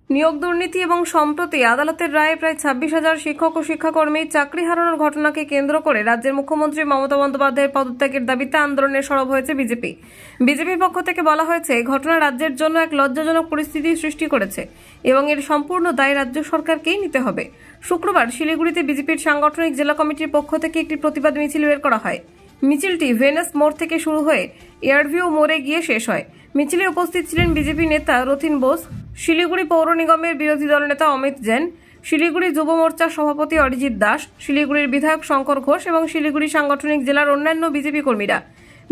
নিয়োগ দুর্নীতি এবং সম্প্রতি আদালতের রায়ে প্রায় 26,000 শিক্ষক ও শিক্ষাকর্মীর চাকরি হারানোর ঘটনাকে কেন্দ্র করে রাজ্যের মুখ্যমন্ত্রী মমতা বন্দ্যোপাধ্যায়ের পদত্যাগের দাবিতে আন্দোলনে সরব হয়েছে বিজেপি। বিজেপির পক্ষ থেকে বলা হয়েছে, ঘটনা রাজ্যের জন্য এক লজ্জাজনক পরিস্থিতি সৃষ্টি করেছে এবং এর সম্পূর্ণ দায় রাজ্য সরকারকেই নিতে হবে। শুক্রবার শিলিগুড়িতে বিজেপির সাংগঠনিক জেলা কমিটির পক্ষ থেকে একটি প্রতিবাদ মিছিল বের করা হয়। মিছিলটি ভেনাস মোড় থেকে শুরু হয়ে এয়ারভিউ মোড়ে গিয়ে শেষ হয়। মিছিলে উপস্থিত ছিলেন বিজেপি নেতা রথিন বোস, শিলিগুড়ি পৌর নিগমের বিরোধী দলনেতা অমিত জৈন, শিলিগুড়ি যুব মোর্চার সভাপতি অরিজিৎ দাস, শিলিগুড়ির বিধায়ক শঙ্কর ঘোষ এবং শিলিগুড়ি সাংগঠনিক জেলার অন্যান্য বিজেপি কর্মীরা।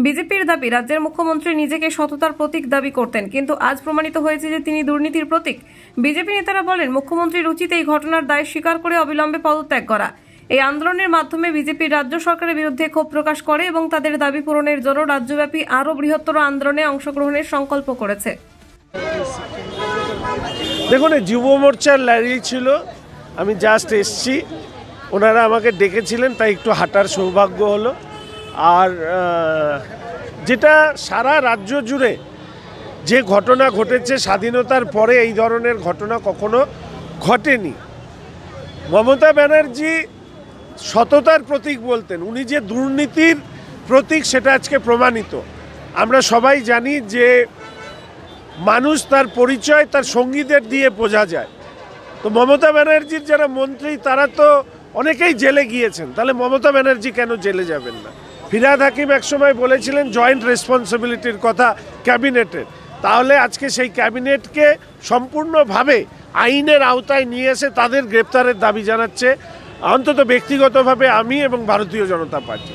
বিজেপির দাবি, রাজ্যের মুখ্যমন্ত্রী নিজেকে সততার প্রতীক দাবি করতেন, কিন্তু আজ প্রমাণিত হয়েছে যে তিনি দুর্নীতির প্রতীক। বিজেপি নেতারা বলেন, মুখ্যমন্ত্রীর উচিত এই ঘটনার দায় স্বীকার করে অবিলম্বে পদত্যাগ করা। এই আন্দোলনের মাধ্যমে বিজেপি রাজ্য সরকারের বিরুদ্ধে ক্ষোভ প্রকাশ করে এবং তাদের দাবি পূরণের জন্য রাজ্যব্যাপী আরও বৃহত্তর আন্দোলনে অংশগ্রহণের সংকল্প করেছে। দেখুন, যুব মোর্চার র্যালি ছিল, আমি জাস্ট এসছি, ওনারা আমাকে ডেকেছিলেন, তাই একটু হাঁটার সৌভাগ্য হলো। আর যেটা সারা রাজ্য জুড়ে যে ঘটনা ঘটেছে, স্বাধীনতার পরে এই ধরনের ঘটনা কখনো ঘটেনি। মমতা ব্যানার্জি সততার প্রতীক বলতেন, উনি যে দুর্নীতির প্রতীক সেটা আজকে প্রমাণিত। আমরা সবাই জানি যে মানুষ তার পরিচয় তার সঙ্গীদের দিয়ে বোঝা যায়। তো মমতা ব্যানার্জির যারা মন্ত্রী তারা তো অনেকেই জেলে গিয়েছেন, তাহলে মমতা ব্যানার্জি কেন জেলে যাবেন না? ফিরহাদ হাকিম একসময় বলেছিলেন জয়েন্ট রেসপন্সিবিলিটির কথা ক্যাবিনেটের, তাহলে আজকে সেই ক্যাবিনেটকে সম্পূর্ণভাবে আইনের আওতায় নিয়ে এসে তাদের গ্রেপ্তারের দাবি জানাচ্ছে অন্তত ব্যক্তিগতভাবে আমি এবং ভারতীয় জনতা পার্টি।